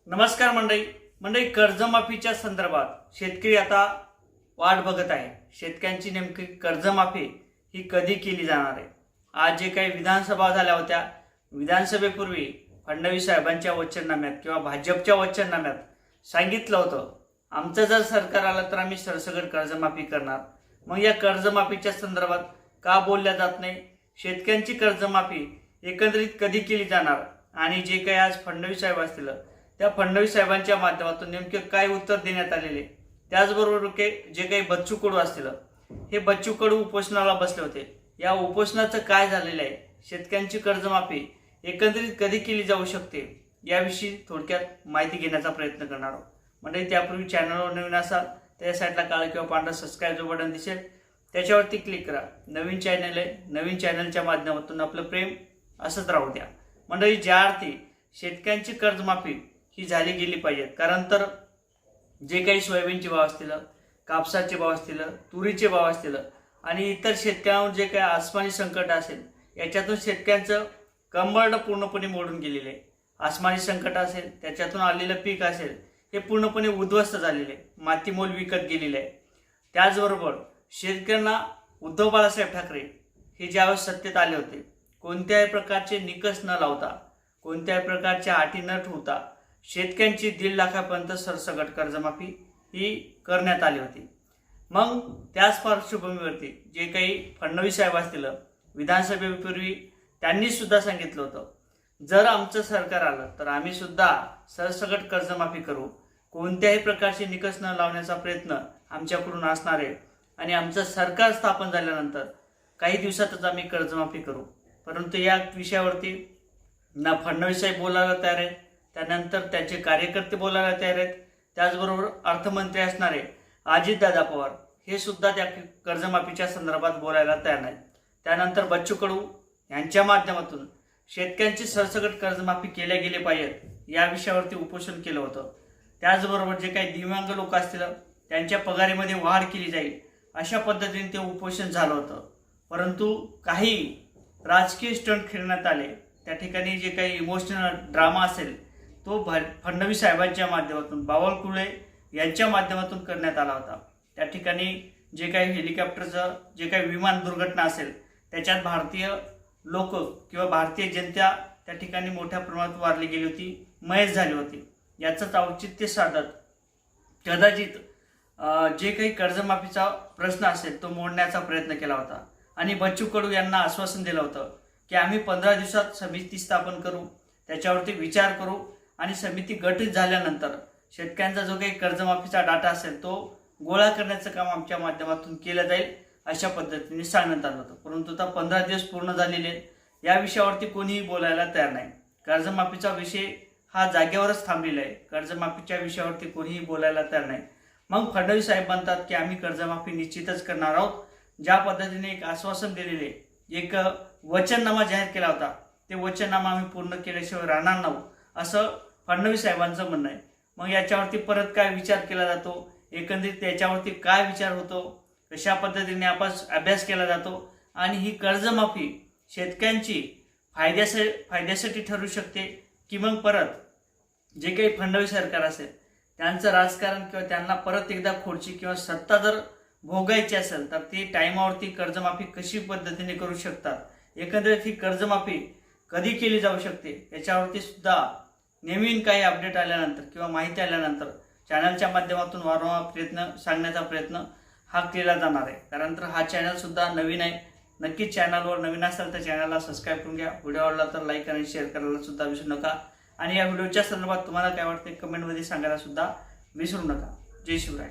नमस्कार मंडळी कर्जमाफीच्या संदर्भात शेतकरी आता वाट बघत आहे। शेतकऱ्यांची नेमकी कर्जमाफी ही कधी केली जाणार आहे। आज जे काही विधानसभा झाल्या होत्या, विधानसभेपूर्वी फडणवीस साहेबांच्या वचननाम्यात किंवा भाजपच्या वचननाम्यात सांगितलं होतं, आमचं जर सरकार आलं तर आम्ही सरसकट कर्जमाफी करणार। मग या कर्जमाफीच्या संदर्भात का बोलल्या जात नाही? शेतकऱ्यांची कर्जमाफी एकंदरीत कधी केली जाणार आणि जे काही आज फडणवीस साहेब असतील त्या फडणवीस साहेबांच्या माध्यमातून नेमके काय उत्तर देण्यात आलेले, त्याचबरोबर जे काही बच्चू कडू असतील, हे बच्चू कडू उपोषणाला बसले होते। या उपोषणाचं काय झालेलं आहे, शेतकऱ्यांची कर्जमाफी एकंदरीत कधी केली जाऊ शकते, याविषयी थोडक्यात माहिती घेण्याचा प्रयत्न करणार आहोत। म्हणजे त्यापूर्वी चॅनलवर नवीन असाल त्या साईडला काळा किंवा पांढरा सबस्क्राईब जो बटन दिसेल त्याच्यावरती क्लिक करा। नवीन चॅनल आहे, नवीन चॅनलच्या माध्यमातून आपलं प्रेम असंच राहू द्या। म्हणजे ज्या अर्थी शेतकऱ्यांची कर्जमाफी ही झाली गेली पाहिजे, कारण तर जे काही सोयाबीनचे भाव असतील, कापसाचे भाव असतील, तुरीचे भाव असतील आणि इतर शेतकऱ्यांवर जे काही आसमानी संकट असेल, याच्यातून शेतकऱ्यांचं कंबरड पूर्णपणे मोडून गेलेले आहे। आसमानी संकट असेल, त्याच्यातून आलेलं पीक असेल, हे पूर्णपणे उद्ध्वस्त झालेले, मातीमोल विकत गेलेले आहे। त्याचबरोबर शेतकऱ्यांना उद्धव बाळासाहेब ठाकरे हे ज्यावेळेस सत्तेत आले होते, कोणत्याही प्रकारचे निकष न लावता, कोणत्याही प्रकारच्या अटी न ठेवता शेतकऱ्यांची 1.5 लाखापर्यंत सरसकट कर्जमाफी ही करण्यात आली होती। मग त्याच पार्श्वभूमीवरती जे काही फडणवीस साहेब असतील, विधानसभेपूर्वी त्यांनी सुद्धा सांगितलं होतं, जर आमचं सरकार आलं तर आम्ही सुद्धा सरसकट कर्जमाफी करू, कोणत्याही प्रकारचे निकष न लावण्याचा प्रयत्न आमच्याकडून असणार आहे आणि आमचं सरकार स्थापन झाल्यानंतर काही दिवसातच आम्ही कर्जमाफी करू। परंतु या विषयावरती ना फडणवीस साहेब बोलायला तयार आहेत, त्यानंतर त्यांचे कार्यकर्ते बोलायला तयार आहेत, त्याचबरोबर अर्थमंत्री असणारे अजितदादा पवार हे सुद्धा त्या कर्जमाफीच्या संदर्भात बोलायला तयार नाहीत। त्यानंतर बच्चू कडू यांच्या माध्यमातून शेतकऱ्यांची सरसकट कर्जमाफी केल्या गेले पाहिजेत या विषयावरती उपोषण केलं होतं। त्याचबरोबर जे काही दिव्यांग लोक असतील त्यांच्या पगारीमध्ये वाढ केली जाईल अशा पद्धतीने ते उपोषण झालं होतं। परंतु काही राजकीय स्टंट खेळण्यात आले, त्या ठिकाणी जे काही इमोशनल ड्रामा असेल तो फडणवीस साहेबांच्या माध्यमातून, बावनकुळे यांच्या माध्यमातून करण्यात आला होता। त्या ठिकाणी जे काही हेलिकॉप्टरचं जे काही विमान दुर्घटना असेल त्याच्यात भारतीय लोक किंवा भारतीय जनता त्या ठिकाणी मोठ्या प्रमाणात वारली गेली होती, मयत झाली होती। याचंच औचित्य साधत कदाचित जे काही कर्जमाफीचा प्रश्न असेल तो मोडण्याचा प्रयत्न केला होता आणि बच्चू कडू यांना आश्वासन दिलं होतं की आम्ही 15 दिवसात समिती स्थापन करू, त्याच्यावरती विचार करू आणि समिती गठीत झाल्यानंतर शेतकऱ्यांचा जो काही कर्जमाफीचा डाटा असेल तो गोळा करण्याचं काम आमच्या माध्यमातून केलं जाईल अशा पद्धतीने सांगण्यात आलं होतं। परंतु आता 15 दिवस पूर्ण झालेले, या विषयावरती कोणीही बोलायला तयार नाही। कर्जमाफीचा विषय हा जागेवरच थांबलेला आहे, कर्जमाफीच्या विषयावरती कोणीही बोलायला तयार नाही। मग फडणवीस साहेब म्हणतात की आम्ही कर्जमाफी निश्चितच करणार आहोत। ज्या पद्धतीने एक आश्वासन दिलेले, एक वचननामा जाहीर केला होता, ते वचननामा आम्ही पूर्ण केल्याशिवाय राहणार नाही असं फडणवीस साहेबांचं म्हणणं आहे। मग याच्यावरती परत काय विचार केला जातो, एकंदरीत त्याच्यावरती काय विचार होतो, कशा पद्धतीने अभ्यास केला जातो आणि ही कर्जमाफी शेतकऱ्यांची फायद्यासाठी ठरू शकते की मग परत जे काही फडणवीस सरकार असेल त्यांचं राजकारण किंवा त्यांना परत एकदा खुर्ची किंवा सत्ता जर भोगायची असेल तर ती टाइमावरती कर्जमाफी कशी पद्धतीने करू शकतात, एकंदरीत ही कर्जमाफी कधी केली जाऊ शकते याच्यावरती सुद्धा नवीन काही अपडेट आल्यानंतर किंवा माहिती आल्यानंतर चॅनलच्या माध्यमातून वारंवार सांगण्याचा प्रयत्न हा केला जाणार आहे। कारण तर हा चॅनल सुद्धा नवीन आहे। नक्कीच चॅनलवर नवीन असाल तर चॅनलला सबस्क्राईब करून घ्या, व्हिडिओ आवडला तर लाईक आणि शेअर करायला सुद्धा विसरू नका आणि या व्हिडिओच्या संदर्भात तुम्हाला काय वाटते कमेंटमध्ये सांगायला सुद्धा विसरू नका। जय शिवराय।